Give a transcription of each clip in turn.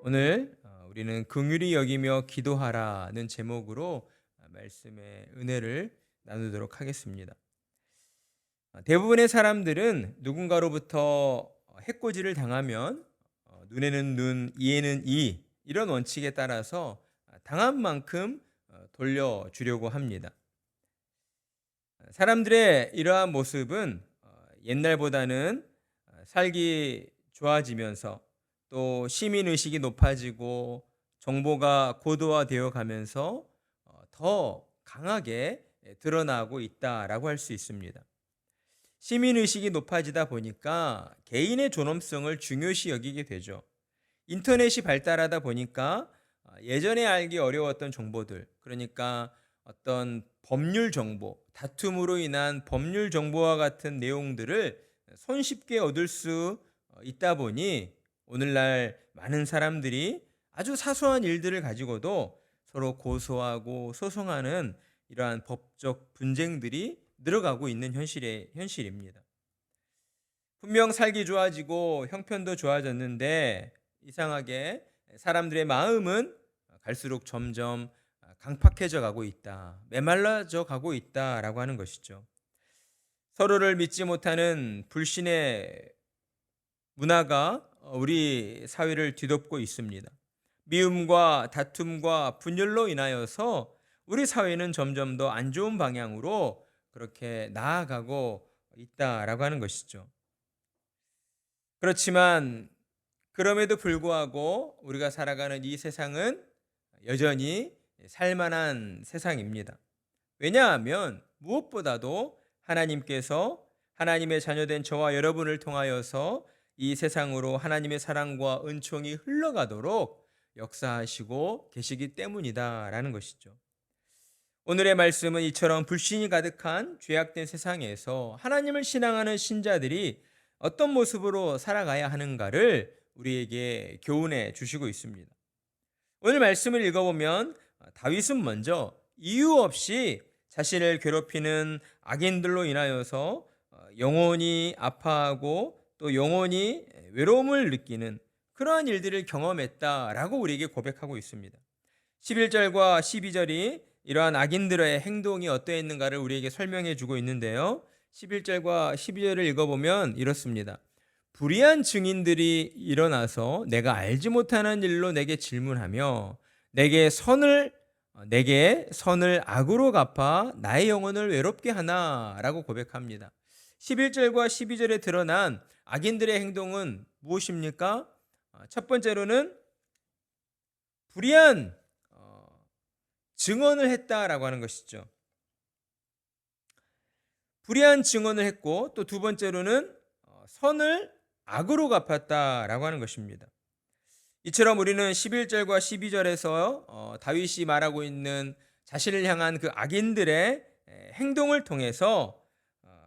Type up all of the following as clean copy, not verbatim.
오늘 우리는 긍휼히 여기며 기도하라는 제목으로 말씀의 은혜를 나누도록 하겠습니다. 대부분의 사람들은 누군가로부터 해코지를 당하면 눈에는 눈, 이에는 이 이런 원칙에 따라서 당한 만큼 돌려주려고 합니다. 사람들의 이러한 모습은 옛날보다는 살기 좋아지면서 또 시민의식이 높아지고 정보가 고도화되어 가면서 더 강하게 드러나고 있다라고 할 수 있습니다. 시민의식이 높아지다 보니까 개인의 존엄성을 중요시 여기게 되죠. 인터넷이 발달하다 보니까 예전에 알기 어려웠던 정보들, 그러니까 어떤 법률 정보, 다툼으로 인한 법률 정보와 같은 내용들을 손쉽게 얻을 수 있다 보니 오늘날 많은 사람들이 아주 사소한 일들을 가지고도 서로 고소하고 소송하는 이러한 법적 분쟁들이 늘어가고 있는 현실입니다. 분명 살기 좋아지고 형편도 좋아졌는데 이상하게 사람들의 마음은 갈수록 점점 강팍해져 가고 있다, 메말라져 가고 있다라고 하는 것이죠. 서로를 믿지 못하는 불신의 문화가 우리 사회를 뒤덮고 있습니다. 미움과 다툼과 분열로 인하여서 우리 사회는 점점 더 안 좋은 방향으로 그렇게 나아가고 있다라고 하는 것이죠. 그렇지만 그럼에도 불구하고 우리가 살아가는 이 세상은 여전히 살만한 세상입니다. 왜냐하면 무엇보다도 하나님께서 하나님의 자녀된 저와 여러분을 통하여서 이 세상으로 하나님의 사랑과 은총이 흘러가도록 역사하시고 계시기 때문이다라는 것이죠. 오늘의 말씀은 이처럼 불신이 가득한 죄악된 세상에서 하나님을 신앙하는 신자들이 어떤 모습으로 살아가야 하는가를 우리에게 교훈해 주시고 있습니다. 오늘 말씀을 읽어보면 다윗은 먼저 이유 없이 자신을 괴롭히는 악인들로 인하여서 영원히 아파하고 또 영원히 외로움을 느끼는 그러한 일들을 경험했다라고 우리에게 고백하고 있습니다. 11절과 12절이 이러한 악인들의 행동이 어떠했는가를 우리에게 설명해 주고 있는데요. 11절과 12절을 읽어보면 이렇습니다. 불의한 증인들이 일어나서 내가 알지 못하는 일로 내게 질문하며 내게 선을 악으로 갚아 나의 영혼을 외롭게 하나라고 고백합니다. 11절과 12절에 드러난 악인들의 행동은 무엇입니까? 첫 번째로는 불의한 증언을 했다라고 하는 것이죠. 불의한 증언을 했고 또 두 번째로는 선을 악으로 갚았다라고 하는 것입니다. 이처럼 우리는 11절과 12절에서 다윗이 말하고 있는 자신을 향한 그 악인들의 행동을 통해서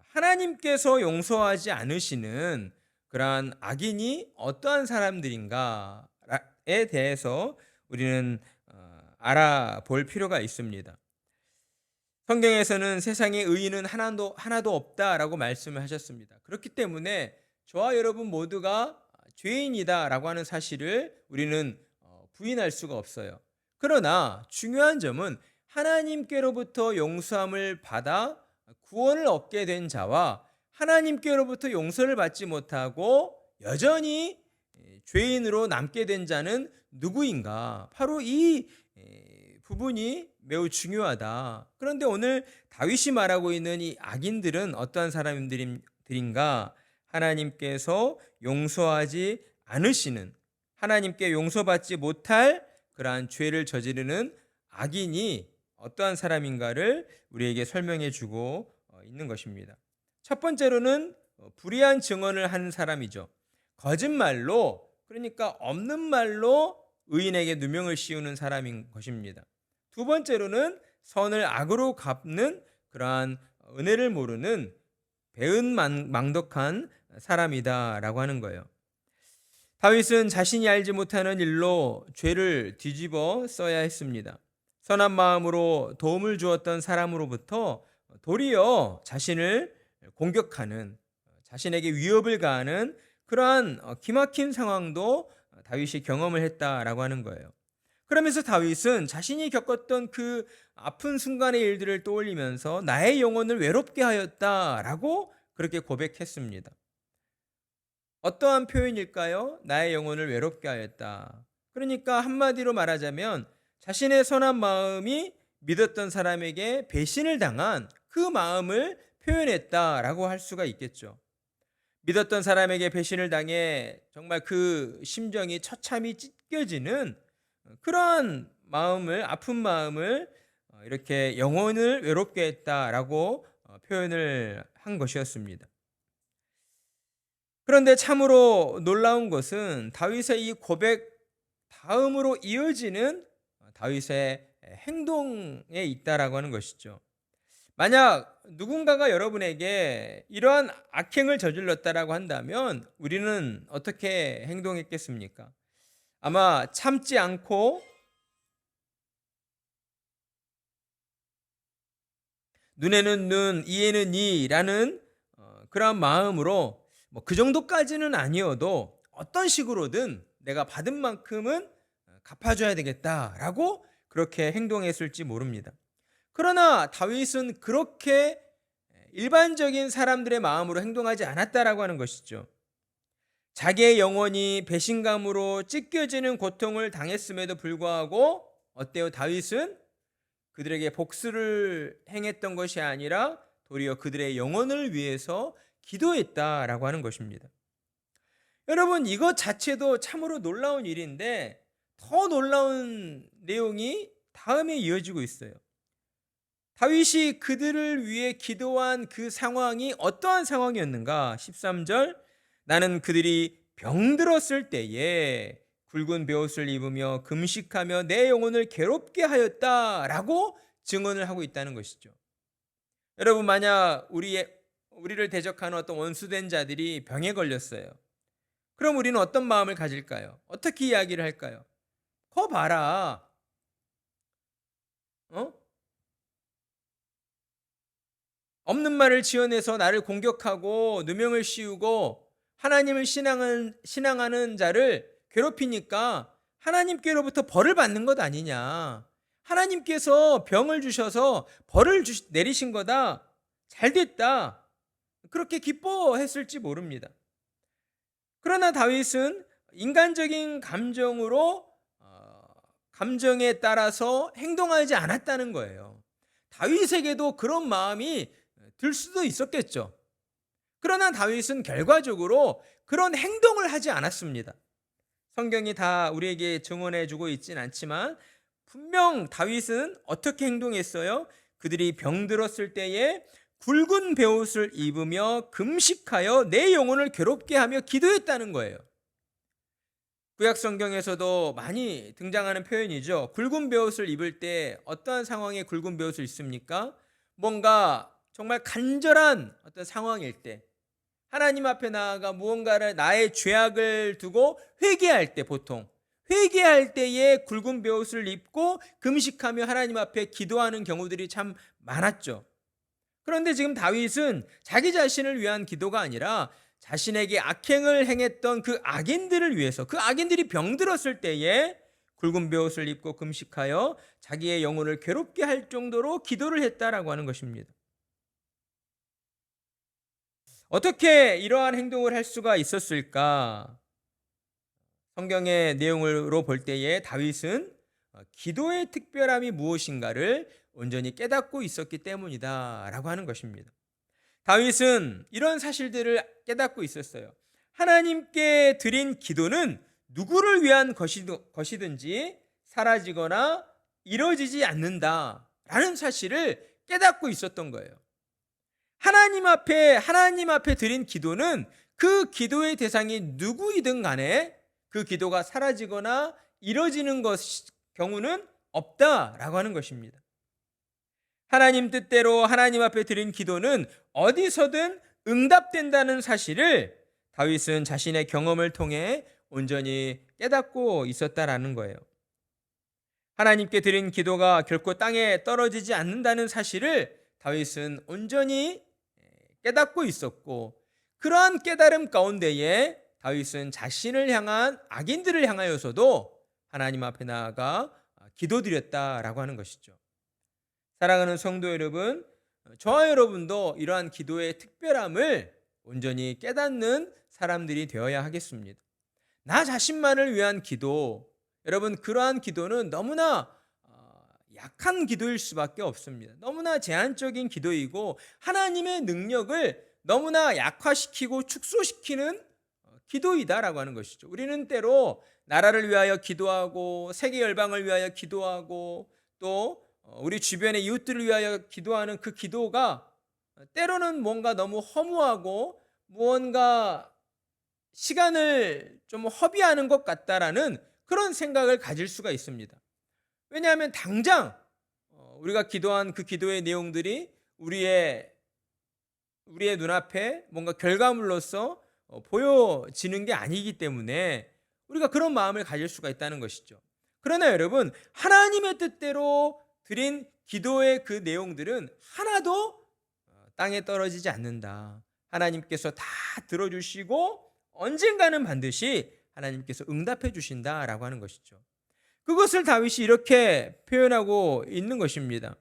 하나님께서 용서하지 않으시는 그러한 악인이 어떠한 사람들인가에 대해서 우리는 알아볼 필요가 있습니다. 성경에서는 세상에 의인은 하나도 없다라고 말씀을 하셨습니다. 그렇기 때문에 저와 여러분 모두가 죄인이다라고 하는 사실을 우리는 부인할 수가 없어요. 그러나 중요한 점은 하나님께로부터 용서함을 받아 구원을 얻게 된 자와 하나님께로부터 용서를 받지 못하고 여전히 죄인으로 남게 된 자는 누구인가? 바로 이 부분이 매우 중요하다. 그런데 오늘 다윗이 말하고 있는 이 악인들은 어떠한 사람들인가? 하나님께서 용서하지 않으시는, 하나님께 용서받지 못할 그러한 죄를 저지르는 악인이 어떠한 사람인가를 우리에게 설명해 주고 있는 것입니다. 첫 번째로는 불의한 증언을 하는 사람이죠. 거짓말로, 그러니까 없는 말로 의인에게 누명을 씌우는 사람인 것입니다. 두 번째로는 선을 악으로 갚는 그러한 은혜를 모르는 배은망덕한 사람이다라고 하는 거예요. 다윗은 자신이 알지 못하는 일로 죄를 뒤집어 써야 했습니다. 선한 마음으로 도움을 주었던 사람으로부터 도리어 자신을 공격하는, 자신에게 위협을 가하는 그러한 기막힌 상황도 다윗이 경험을 했다라고 하는 거예요. 그러면서 다윗은 자신이 겪었던 그 아픈 순간의 일들을 떠올리면서 나의 영혼을 외롭게 하였다라고 그렇게 고백했습니다. 어떠한 표현일까요? 나의 영혼을 외롭게 하였다. 그러니까 한마디로 말하자면 자신의 선한 마음이 믿었던 사람에게 배신을 당한 그 마음을 표현했다라고 할 수가 있겠죠. 믿었던 사람에게 배신을 당해 정말 그 심정이 처참히 찢겨지는 그러한 마음을, 아픈 마음을 이렇게 영혼을 외롭게 했다라고 표현을 한 것이었습니다. 그런데 참으로 놀라운 것은 다윗의 이 고백 다음으로 이어지는 다윗의 행동에 있다라고 하는 것이죠. 만약 누군가가 여러분에게 이러한 악행을 저질렀다라고 한다면 우리는 어떻게 행동했겠습니까? 아마 참지 않고 눈에는 눈, 이에는 이라는 그러한 마음으로 그 정도까지는 아니어도 어떤 식으로든 내가 받은 만큼은 갚아줘야 되겠다라고 그렇게 행동했을지 모릅니다. 그러나 다윗은 그렇게 일반적인 사람들의 마음으로 행동하지 않았다라고 하는 것이죠. 자기의 영혼이 배신감으로 찢겨지는 고통을 당했음에도 불구하고 어때요? 다윗은 그들에게 복수를 행했던 것이 아니라 도리어 그들의 영혼을 위해서 기도했다라고 하는 것입니다. 여러분, 이것 자체도 참으로 놀라운 일인데 더 놀라운 내용이 다음에 이어지고 있어요. 다윗이 그들을 위해 기도한 그 상황이 어떠한 상황이었는가? 13절, 나는 그들이 병들었을 때에 굵은 베옷을 입으며 금식하며 내 영혼을 괴롭게 하였다라고 증언을 하고 있다는 것이죠. 여러분, 만약 우리를 대적하는 어떤 원수된 자들이 병에 걸렸어요. 그럼 우리는 어떤 마음을 가질까요? 어떻게 이야기를 할까요? 거 봐라. 없는 말을 지어내서 나를 공격하고 누명을 씌우고 하나님을 신앙하는 자를 괴롭히니까 하나님께로부터 벌을 받는 것 아니냐. 하나님께서 병을 주셔서 벌을 내리신 거다. 잘 됐다. 그렇게 기뻐했을지 모릅니다. 그러나 다윗은 인간적인 감정에 따라서 행동하지 않았다는 거예요. 다윗에게도 그런 마음이 들 수도 있었겠죠. 그러나 다윗은 결과적으로 그런 행동을 하지 않았습니다. 성경이 다 우리에게 증언해 주고 있진 않지만 분명 다윗은 어떻게 행동했어요? 그들이 병들었을 때에 굵은 베옷을 입으며 금식하여 내 영혼을 괴롭게 하며 기도했다는 거예요. 구약 성경에서도 많이 등장하는 표현이죠. 굵은 베옷을 입을 때 어떠한 상황에 굵은 베옷을 입습니까? 뭔가 정말 간절한 어떤 상황일 때, 하나님 앞에 나아가 무언가를 나의 죄악을 두고 회개할 때, 보통 회개할 때에 굵은 베옷을 입고 금식하며 하나님 앞에 기도하는 경우들이 참 많았죠. 그런데 지금 다윗은 자기 자신을 위한 기도가 아니라 자신에게 악행을 행했던 그 악인들을 위해서, 그 악인들이 병들었을 때에 굵은 베옷을 입고 금식하여 자기의 영혼을 괴롭게 할 정도로 기도를 했다라고 하는 것입니다. 어떻게 이러한 행동을 할 수가 있었을까? 성경의 내용으로 볼 때에 다윗은 기도의 특별함이 무엇인가를 온전히 깨닫고 있었기 때문이다 라고 하는 것입니다. 다윗은 이런 사실들을 깨닫고 있었어요. 하나님께 드린 기도는 누구를 위한 것이든지 사라지거나 이루어지지 않는다라는 사실을 깨닫고 있었던 거예요. 하나님 앞에 드린 기도는 그 기도의 대상이 누구이든 간에 그 기도가 사라지거나 이루어지는 경우는 없다라고 하는 것입니다. 하나님 뜻대로 하나님 앞에 드린 기도는 어디서든 응답된다는 사실을 다윗은 자신의 경험을 통해 온전히 깨닫고 있었다라는 거예요. 하나님께 드린 기도가 결코 땅에 떨어지지 않는다는 사실을 다윗은 온전히 깨닫고 있었고, 그러한 깨달음 가운데에 다윗은 자신을 향한 악인들을 향하여서도 하나님 앞에 나아가 기도드렸다라고 하는 것이죠. 사랑하는 성도 여러분, 저와 여러분도 이러한 기도의 특별함을 온전히 깨닫는 사람들이 되어야 하겠습니다. 나 자신만을 위한 기도, 여러분, 그러한 기도는 너무나 약한 기도일 수밖에 없습니다. 너무나 제한적인 기도이고 하나님의 능력을 너무나 약화시키고 축소시키는 기도이다라고 하는 것이죠. 우리는 때로 나라를 위하여 기도하고 세계 열방을 위하여 기도하고 또 우리 주변의 이웃들을 위하여 기도하는 그 기도가 때로는 뭔가 너무 허무하고 무언가 시간을 좀 허비하는 것 같다라는 그런 생각을 가질 수가 있습니다. 왜냐하면 당장 우리가 기도한 그 기도의 내용들이 우리의 눈앞에 뭔가 결과물로서 보여지는 게 아니기 때문에 우리가 그런 마음을 가질 수가 있다는 것이죠. 그러나 여러분, 하나님의 뜻대로 드린 기도의 그 내용들은 하나도 땅에 떨어지지 않는다. 하나님께서 다 들어주시고 언젠가는 반드시 하나님께서 응답해 주신다라고 하는 것이죠. 그것을 다윗이 이렇게 표현하고 있는 것입니다.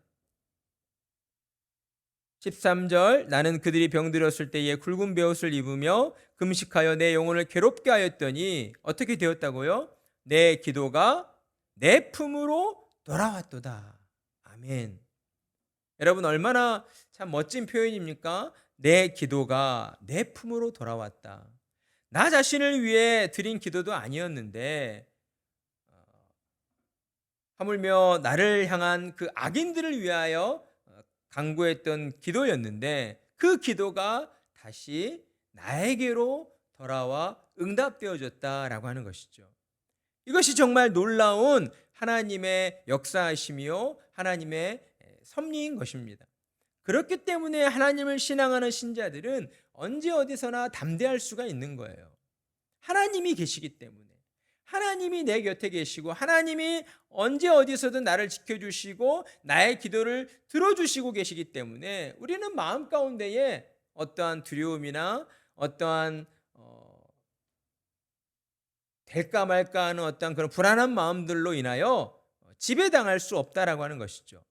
13절, 나는 그들이 병들었을 때에 굵은 베옷을 입으며 금식하여 내 영혼을 괴롭게 하였더니 어떻게 되었다고요? 내 기도가 내 품으로 돌아왔도다. 아멘. 여러분, 얼마나 참 멋진 표현입니까? 내 기도가 내 품으로 돌아왔다. 나 자신을 위해 드린 기도도 아니었는데 하물며 나를 향한 그 악인들을 위하여 간구했던 기도였는데 그 기도가 다시 나에게로 돌아와 응답되어졌다라고 하는 것이죠. 이것이 정말 놀라운 하나님의 역사이시며 하나님의 섭리인 것입니다. 그렇기 때문에 하나님을 신앙하는 신자들은 언제 어디서나 담대할 수가 있는 거예요. 하나님이 계시기 때문에. 하나님이 내 곁에 계시고 하나님이 언제 어디서든 나를 지켜주시고 나의 기도를 들어주시고 계시기 때문에 우리는 마음 가운데에 어떠한 두려움이나 어떠한 될까 말까 하는 어떠한 그런 불안한 마음들로 인하여 지배당할 수 없다라고 하는 것이죠.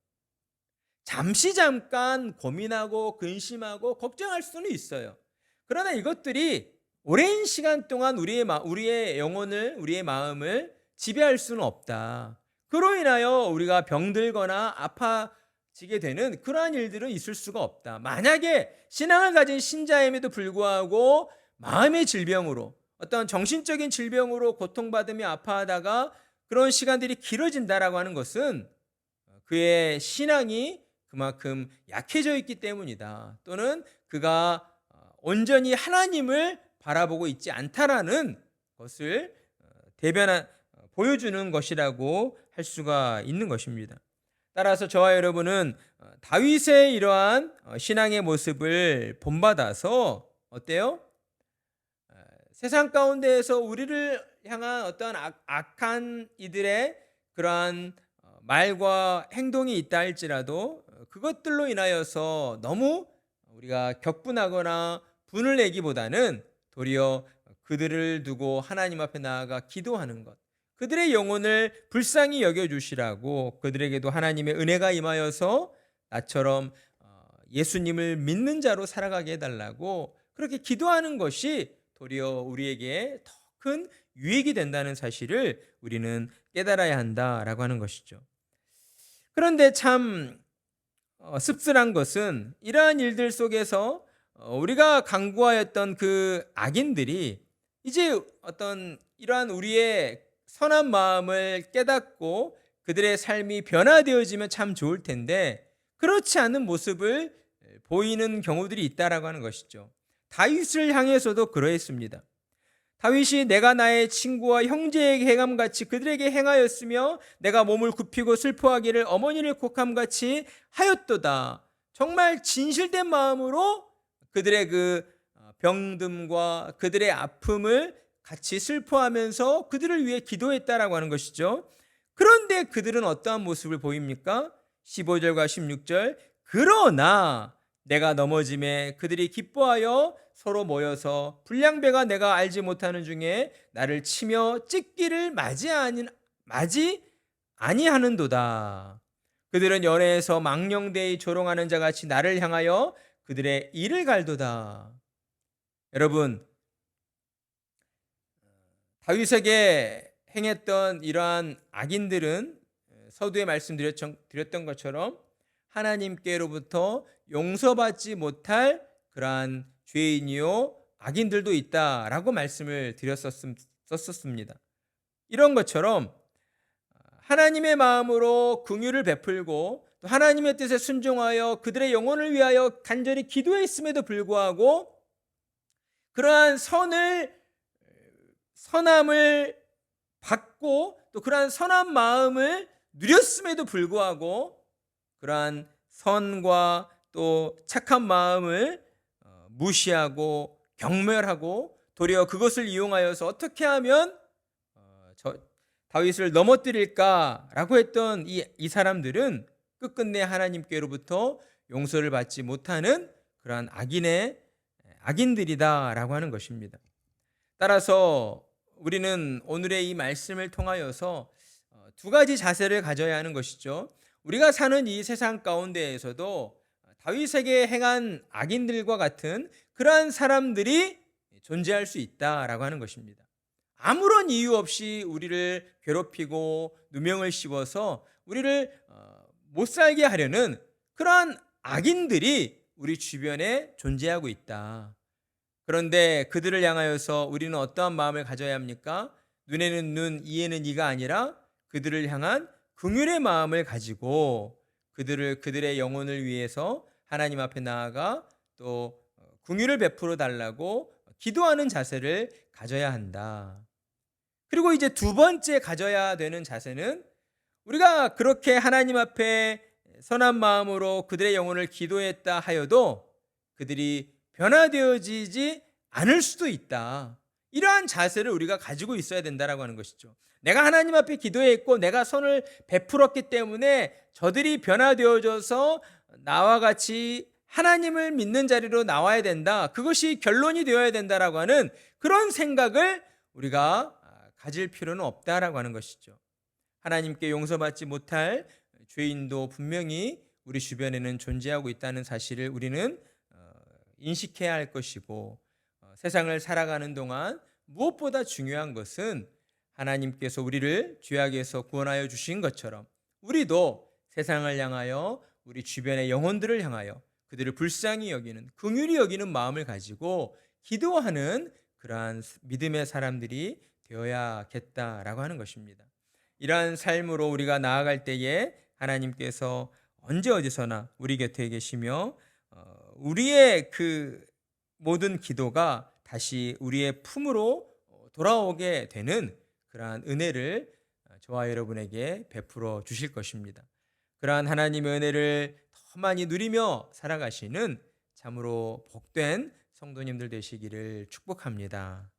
잠깐 고민하고 근심하고 걱정할 수는 있어요. 그러나 이것들이 오랜 시간 동안 우리의 영혼을, 우리의 마음을 지배할 수는 없다. 그로 인하여 우리가 병들거나 아파지게 되는 그러한 일들은 있을 수가 없다. 만약에 신앙을 가진 신자임에도 불구하고 마음의 질병으로, 어떤 정신적인 질병으로 고통받으며 아파하다가 그런 시간들이 길어진다라고 하는 것은 그의 신앙이 그만큼 약해져 있기 때문이다. 또는 그가 온전히 하나님을 바라보고 있지 않다라는 것을 보여주는 것이라고 할 수가 있는 것입니다. 따라서 저와 여러분은 다윗의 이러한 신앙의 모습을 본받아서 어때요? 세상 가운데에서 우리를 향한 어떠한 악한 이들의 그러한 말과 행동이 있다 할지라도 그것들로 인하여서 너무 우리가 격분하거나 분을 내기보다는 도리어 그들을 두고 하나님 앞에 나아가 기도하는 것, 그들의 영혼을 불쌍히 여겨주시라고, 그들에게도 하나님의 은혜가 임하여서 나처럼 예수님을 믿는 자로 살아가게 해달라고 그렇게 기도하는 것이 도리어 우리에게 더 큰 유익이 된다는 사실을 우리는 깨달아야 한다라고 하는 것이죠. 그런데 참 씁쓸한 것은 이러한 일들 속에서 우리가 간구하였던 그 악인들이 이제 어떤 이러한 우리의 선한 마음을 깨닫고 그들의 삶이 변화되어지면 참 좋을 텐데 그렇지 않은 모습을 보이는 경우들이 있다라고 하는 것이죠. 다윗을 향해서도 그러했습니다. 다윗이 내가 나의 친구와 형제에게 행함같이 그들에게 행하였으며 내가 몸을 굽히고 슬퍼하기를 어머니를 곡함같이 하였도다. 정말 진실된 마음으로 그들의 그 병듦과 그들의 아픔을 같이 슬퍼하면서 그들을 위해 기도했다라고 하는 것이죠. 그런데 그들은 어떠한 모습을 보입니까? 15절과 16절. 그러나 내가 넘어짐에 그들이 기뻐하여 서로 모여서 불량배가 내가 알지 못하는 중에 나를 치며 찢기를 맞이 아니하는도다. 그들은 연회에서 망령되이 조롱하는 자같이 나를 향하여 그들의 이를 갈도다. 여러분, 다윗에게 행했던 이러한 악인들은 서두에 말씀드렸던 것처럼 하나님께로부터 용서받지 못할 그러한 죄인이요 악인들도 있다라고 말씀을 드렸었습니다. 이런 것처럼 하나님의 마음으로 긍휼을 베풀고 또 하나님의 뜻에 순종하여 그들의 영혼을 위하여 간절히 기도했음에도 불구하고 그러한 선함을 받고 또 그러한 선한 마음을 누렸음에도 불구하고 그러한 선과 또 착한 마음을 무시하고 경멸하고 도리어 그것을 이용하여서 어떻게 하면 다윗을 넘어뜨릴까라고 했던 이 사람들은 끝끝내 하나님께로부터 용서를 받지 못하는 그러한 악인들이다라고 하는 것입니다. 따라서 우리는 오늘의 이 말씀을 통하여서 두 가지 자세를 가져야 하는 것이죠. 우리가 사는 이 세상 가운데에서도 다윗에게 행한 악인들과 같은 그러한 사람들이 존재할 수 있다라고 하는 것입니다. 아무런 이유 없이 우리를 괴롭히고 누명을 씌워서 우리를 못 살게 하려는 그러한 악인들이 우리 주변에 존재하고 있다. 그런데 그들을 향하여서 우리는 어떠한 마음을 가져야 합니까? 눈에는 눈, 이에는 이가 아니라 그들을 향한 긍휼의 마음을 가지고 그들의 영혼을 위해서 하나님 앞에 나아가 또 긍휼을 베풀어 달라고 기도하는 자세를 가져야 한다. 그리고 이제 두 번째 가져야 되는 자세는 우리가 그렇게 하나님 앞에 선한 마음으로 그들의 영혼을 기도했다 하여도 그들이 변화되어지지 않을 수도 있다. 이러한 자세를 우리가 가지고 있어야 된다라고 하는 것이죠. 내가 하나님 앞에 기도했고 내가 선을 베풀었기 때문에 저들이 변화되어져서 나와 같이 하나님을 믿는 자리로 나와야 된다. 그것이 결론이 되어야 된다라고 하는 그런 생각을 우리가 가질 필요는 없다라고 하는 것이죠. 하나님께 용서받지 못할 죄인도 분명히 우리 주변에는 존재하고 있다는 사실을 우리는 인식해야 할 것이고 세상을 살아가는 동안 무엇보다 중요한 것은 하나님께서 우리를 죄악에서 구원하여 주신 것처럼 우리도 세상을 향하여 우리 주변의 영혼들을 향하여 그들을 불쌍히 여기는 긍휼히 여기는 마음을 가지고 기도하는 그러한 믿음의 사람들이 되어야겠다라고 하는 것입니다. 이러한 삶으로 우리가 나아갈 때에 하나님께서 언제 어디서나 우리 곁에 계시며 우리의 그 모든 기도가 다시 우리의 품으로 돌아오게 되는 그러한 은혜를 저와 여러분에게 베풀어 주실 것입니다. 그러한 하나님의 은혜를 더 많이 누리며 살아가시는 참으로 복된 성도님들 되시기를 축복합니다.